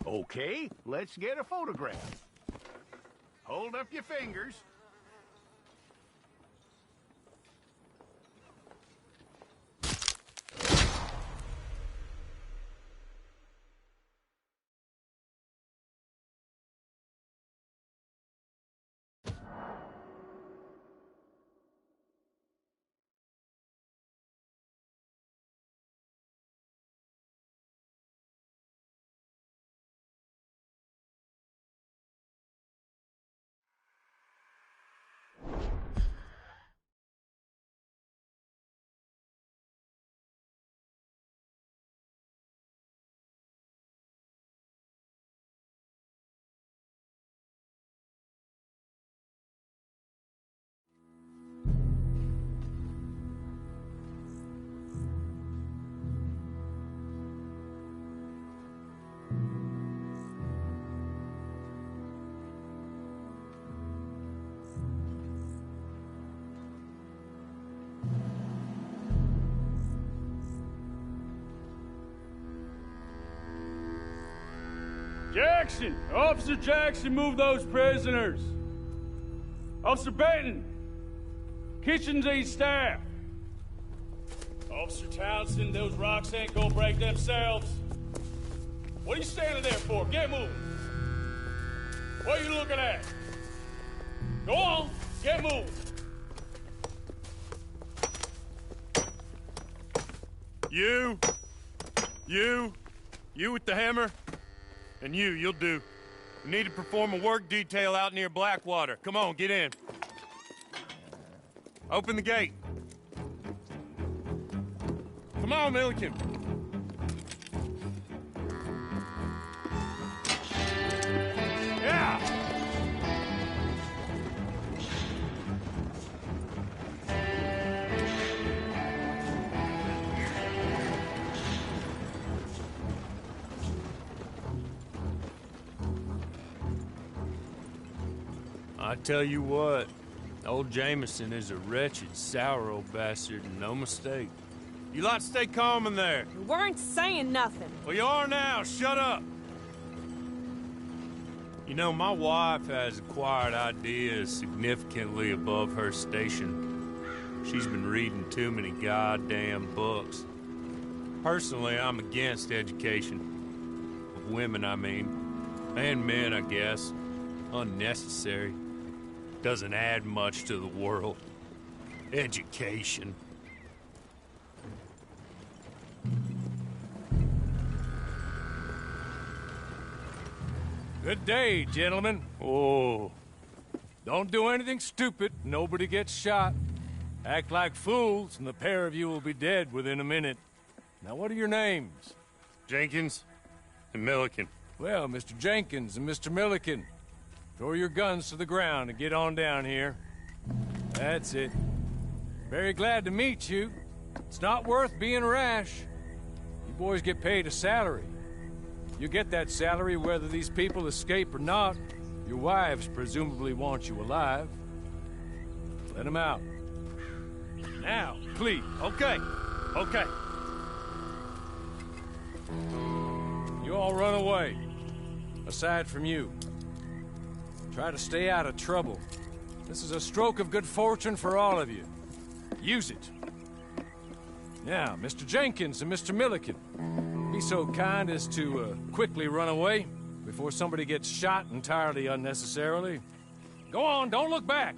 Okay, let's get a photograph. Hold up your fingers. Jackson! Officer Jackson, move those prisoners! Officer Benton! Kitchens aid staff! Officer Townsend, those rocks ain't gonna break themselves. What are you standing there for? Get moving! What are you looking at? Go on, get moving! You with the hammer? And you'll do. We need to perform a work detail out near Blackwater. Come on, get in. Open the gate. Come on, Milliken. Yeah! I tell you what, old Jameson is a wretched, sour old bastard, and no mistake. You lot stay calm in there. We weren't saying nothing. Well, you are now. Shut up. You know, my wife has acquired ideas significantly above her station. She's been reading too many goddamn books. Personally, I'm against education. Of women, I mean. And men, I guess. Unnecessary. Doesn't add much to the world. Education. Good day, gentlemen. Oh. Don't do anything stupid. Nobody gets shot. Act like fools, and the pair of you will be dead within a minute. Now, what are your names? Jenkins and Milliken. Well, Mr. Jenkins and Mr. Milliken, throw your guns to the ground and get on down here. That's it. Very glad to meet you. It's not worth being rash. You boys get paid a salary. You get that salary whether these people escape or not. Your wives presumably want you alive. Let them out. Now, please. Okay. You all run away. Aside from you. Try to stay out of trouble. This is a stroke of good fortune for all of you. Use it. Now, Mr. Jenkins and Mr. Milliken, be so kind as to quickly run away before somebody gets shot entirely unnecessarily. Go on, don't look back.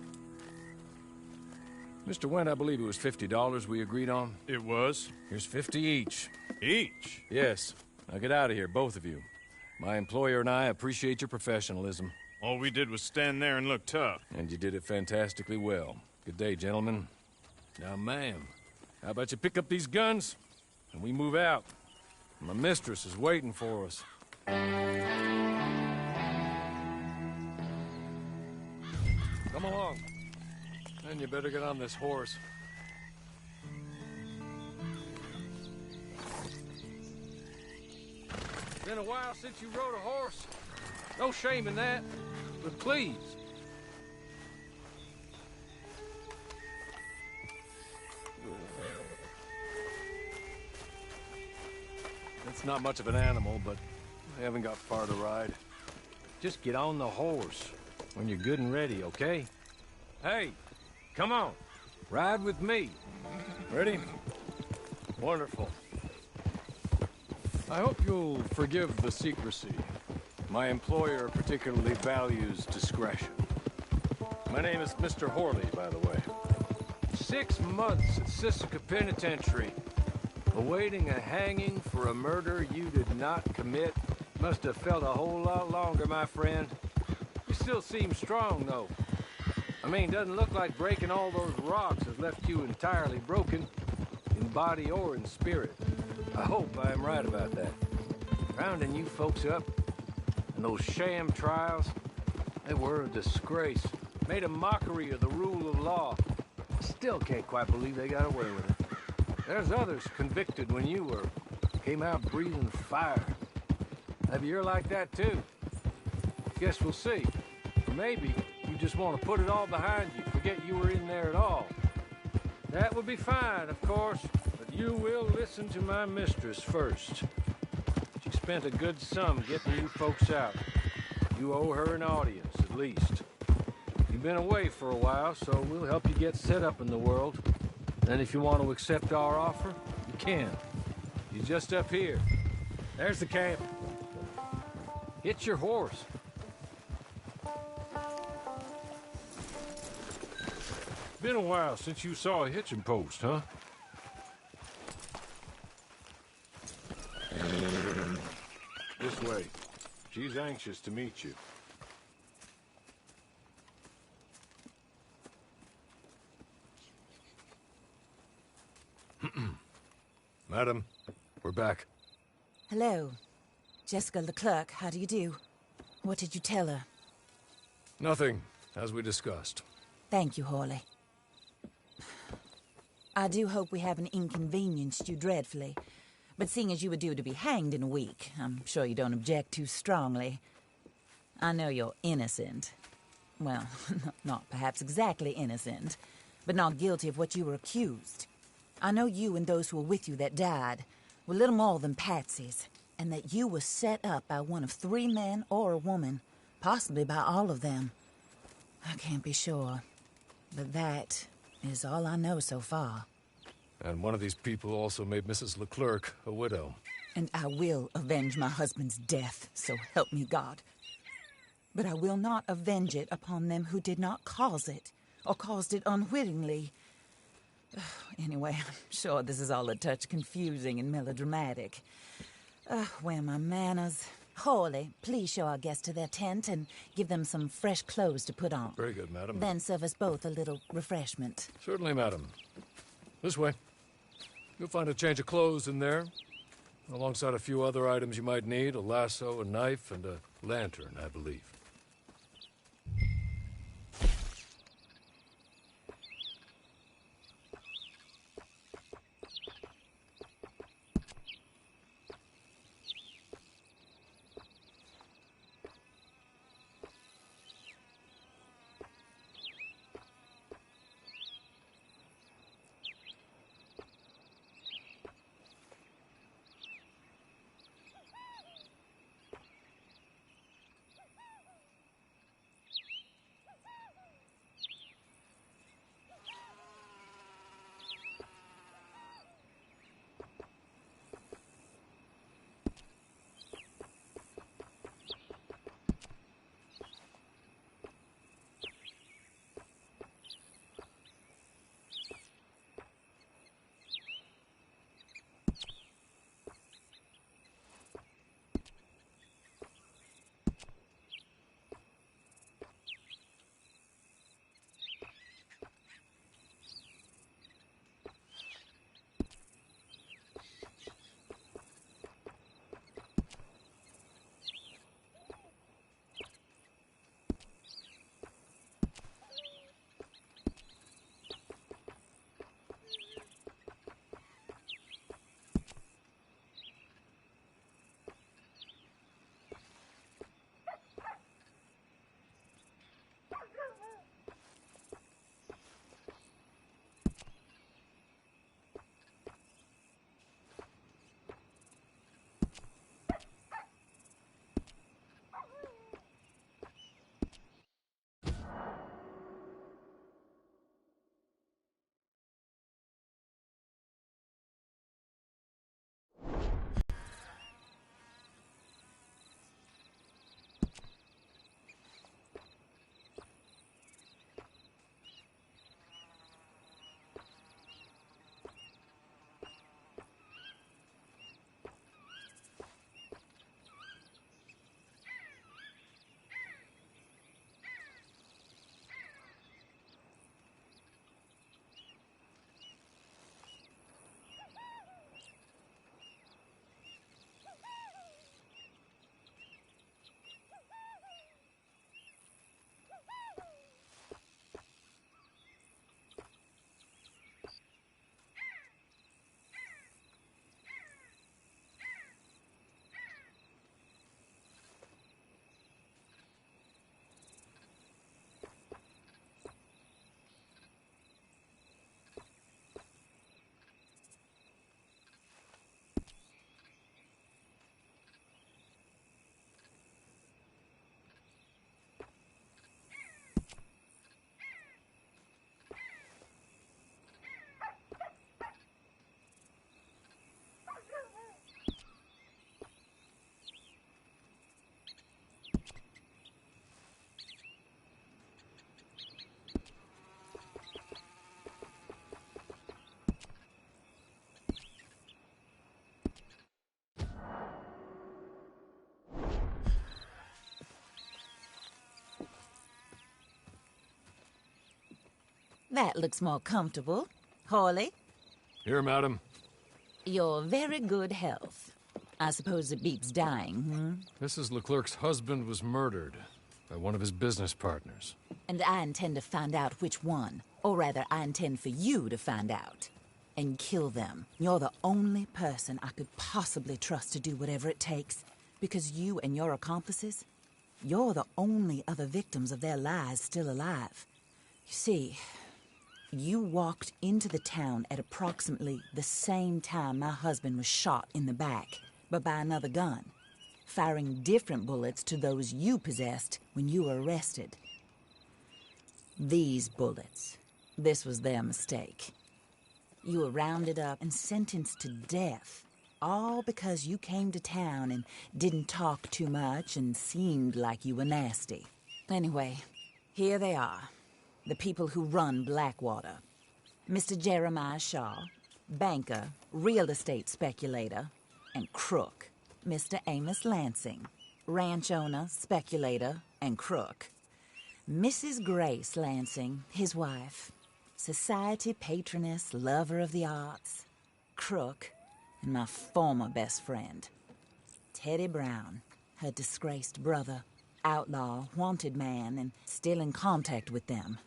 Mr. Wendt, I believe it was $50 we agreed on. It was. Here's 50 each. Each? Yes. Now get out of here, both of you. My employer and I appreciate your professionalism. All we did was stand there and look tough. And you did it fantastically well. Good day, gentlemen. Now, ma'am, how about you pick up these guns, and we move out? My mistress is waiting for us. Come along. And you better get on this horse. It's been a while since you rode a horse. No shame in that, but please. It's not much of an animal, but I haven't got far to ride. Just get on the horse when you're good and ready, okay? Hey, come on. Ride with me. Ready? Wonderful. I hope you'll forgive the secrecy. My employer particularly values discretion. My name is Mr. Horley, by the way. 6 months at Sisika Penitentiary, awaiting a hanging for a murder you did not commit. Must have felt a whole lot longer, my friend. You still seem strong, though. I mean, doesn't look like breaking all those rocks has left you entirely broken, in body or in spirit. I hope I am right about that. Rounding you folks up, and those sham trials, they were a disgrace. Made a mockery of the rule of law. Still can't quite believe they got away with it. There's others convicted when you were. Came out breathing fire. Maybe you're like that too. Guess we'll see. Or maybe you just want to put it all behind you, forget you were in there at all. That would be fine, of course, but you will listen to my mistress first. She spent a good sum getting you folks out. You owe her an audience, at least. You've been away for a while, so we'll help you get set up in the world. And if you want to accept our offer, you can. You're just up here. There's the camp. Hit your horse. Been a while since you saw a hitching post, huh? This way. She's anxious to meet you. Madam, we're back. Hello. Jessica Leclerc, how do you do? What did you tell her? Nothing, as we discussed. Thank you, Horley. I do hope we haven't inconvenienced you dreadfully. But seeing as you were due to be hanged in a week, I'm sure you don't object too strongly. I know you're innocent. Well, not perhaps exactly innocent, but not guilty of what you were accused. I know you and those who were with you that died were little more than patsies, and that you were set up by one of 3 men or a woman, possibly by all of them. I can't be sure, but that is all I know so far. And one of these people also made Mrs. Leclerc a widow. And I will avenge my husband's death, so help me God. But I will not avenge it upon them who did not cause it, or caused it unwittingly. Anyway, I'm sure this is all a touch confusing and melodramatic. Where are my manners? Horley, please show our guests to their tent and give them some fresh clothes to put on. Very good, madam. Then serve us both a little refreshment. Certainly, madam. This way. You'll find a change of clothes in there, alongside a few other items you might need, a lasso, a knife, and a lantern, I believe. That looks more comfortable. Hawley, Here, madam. your very good health. I suppose it beats dying, hmm? Mrs. Leclerc's husband was murdered by one of his business partners. And I intend to find out which one. Or rather, I intend for you to find out. And kill them. You're the only person I could possibly trust to do whatever it takes. Because you and your accomplices, you're the only other victims of their lies still alive. You see, you walked into the town at approximately the same time my husband was shot in the back, but by another gun, firing different bullets to those you possessed when you were arrested. These bullets, this was their mistake. You were rounded up and sentenced to death, all because you came to town and didn't talk too much and seemed like you were nasty. Anyway, here they are, the people who run Blackwater. Mr. Jeremiah Shaw, banker, real estate speculator, and crook. Mr. Amos Lansing, ranch owner, speculator, and crook. Mrs. Grace Lansing, his wife, society patroness, lover of the arts, crook, and my former best friend. Teddy Brown, her disgraced brother, outlaw, wanted man, and still in contact with them.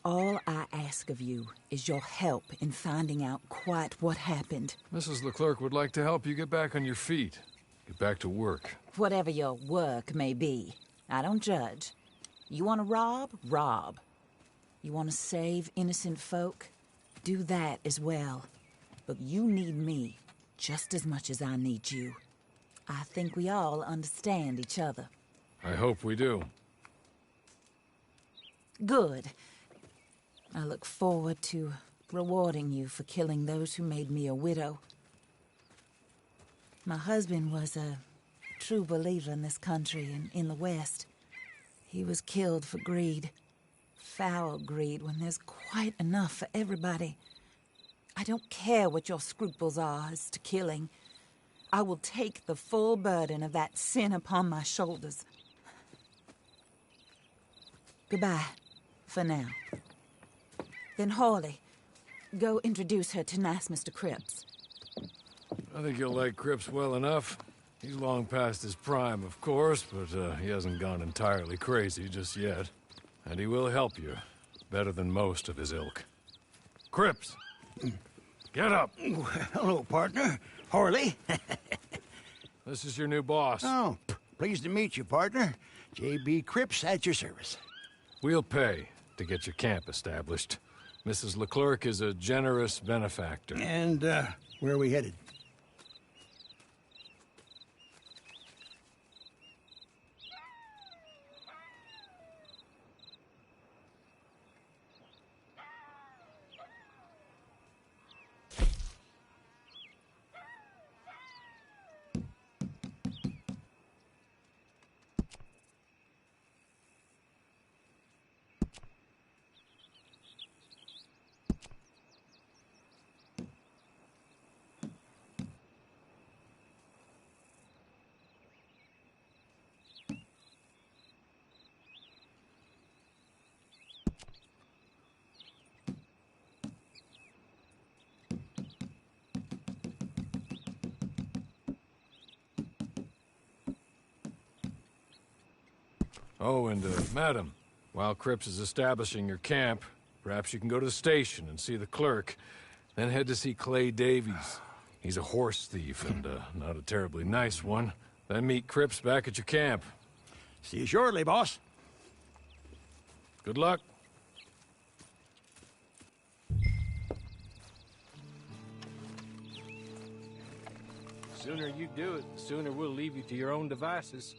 All I ask of you is your help in finding out quite what happened. Mrs. Leclerc would like to help you get back on your feet. Get back to work. Whatever your work may be, I don't judge. You want to rob? Rob. You want to save innocent folk? Do that as well. But you need me just as much as I need you. I think we all understand each other. I hope we do. Good. I look forward to rewarding you for killing those who made me a widow. My husband was a true believer in this country and in the West. He was killed for greed. Foul greed when there's quite enough for everybody. I don't care what your scruples are as to killing. I will take the full burden of that sin upon my shoulders. Goodbye, for now. Then Hawley, go introduce her to nice Mr. Cripps. I think you'll like Cripps well enough. He's long past his prime, of course, but he hasn't gone entirely crazy just yet. And he will help you, better than most of his ilk. Cripps! Get up! Hello, partner. Harley. This is your new boss. Oh, pleased to meet you, partner. J.B. Cripps at your service. We'll pay to get your camp established. Mrs. Leclerc is a generous benefactor. And, where are we headed? Oh, and, madam, while Cripps is establishing your camp, perhaps you can go to the station and see the clerk, then head to see Clay Davies. He's a horse thief, and, not a terribly nice one. Then meet Cripps back at your camp. See you shortly, boss. Good luck. The sooner you do it, the sooner we'll leave you to your own devices.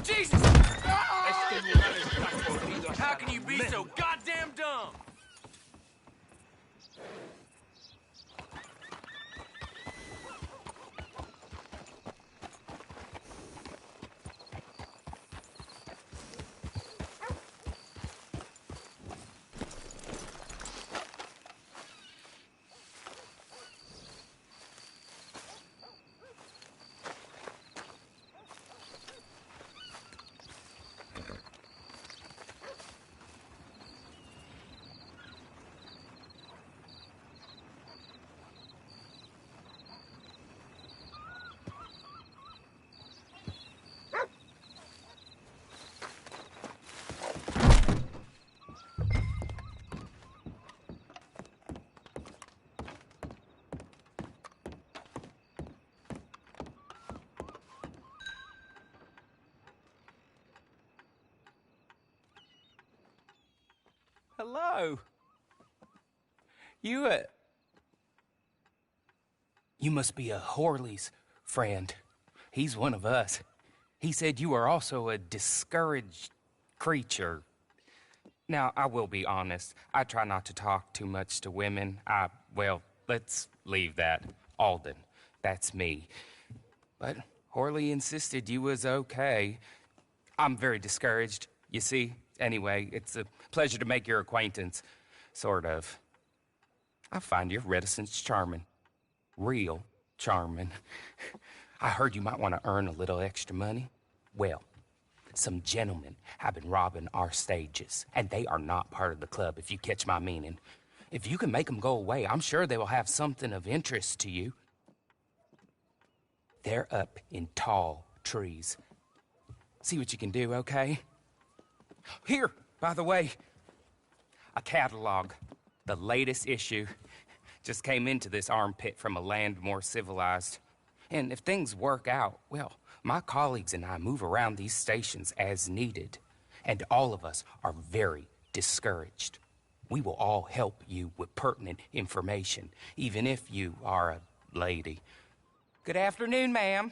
Jesus! How can you be so goddamn dumb? Hello. You must be a Horley's friend. He's one of us. He said you are also a discouraged creature. Now, I will be honest. I try not to talk too much to women. Well, let's leave that. Alden, that's me. But Horley insisted you was okay. I'm very discouraged, you see. Anyway, it's a pleasure to make your acquaintance. Sort of. I find your reticence charming. Real charming. I heard you might want to earn a little extra money. Well, some gentlemen have been robbing our stages, and they are not part of the club, if you catch my meaning. If you can make them go away, I'm sure they will have something of interest to you. They're up in tall trees. See what you can do, okay? Here, by the way, a catalog. The latest issue. Just came into this armpit from a land more civilized. And if things work out, well, my colleagues and I move around these stations as needed. And all of us are very discouraged. We will all help you with pertinent information, even if you are a lady. Good afternoon, ma'am.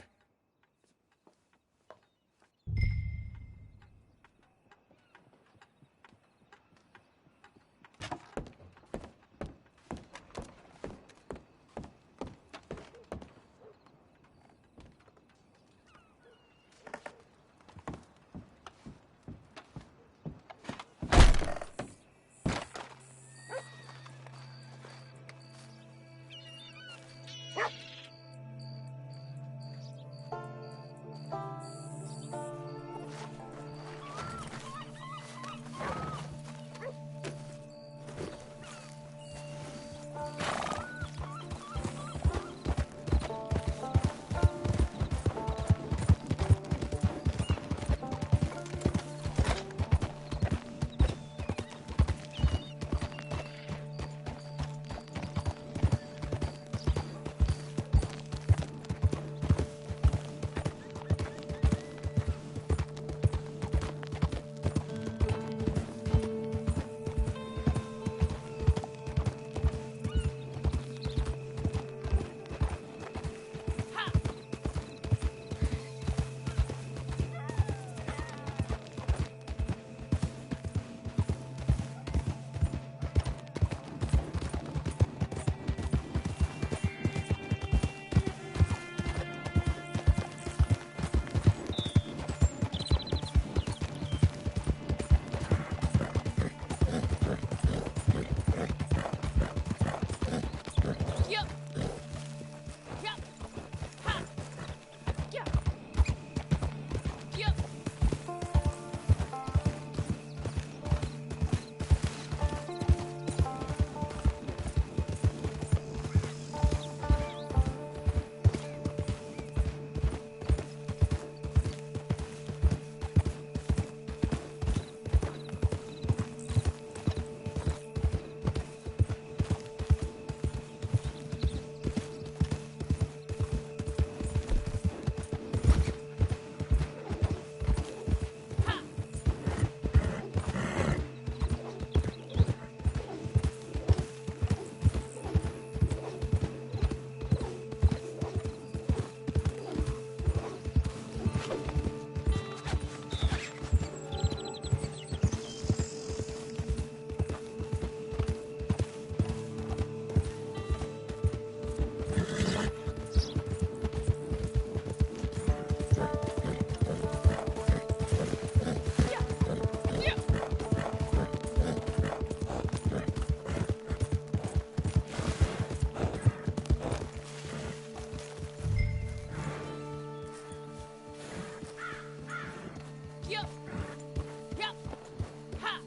Yup. Yup. Ha.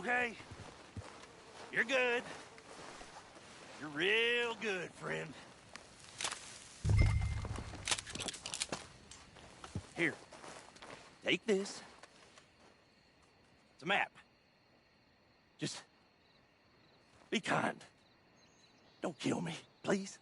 Okay? You're good. You're real good, friend. Here. Take this. It's a map. Just be kind. Don't kill me, please.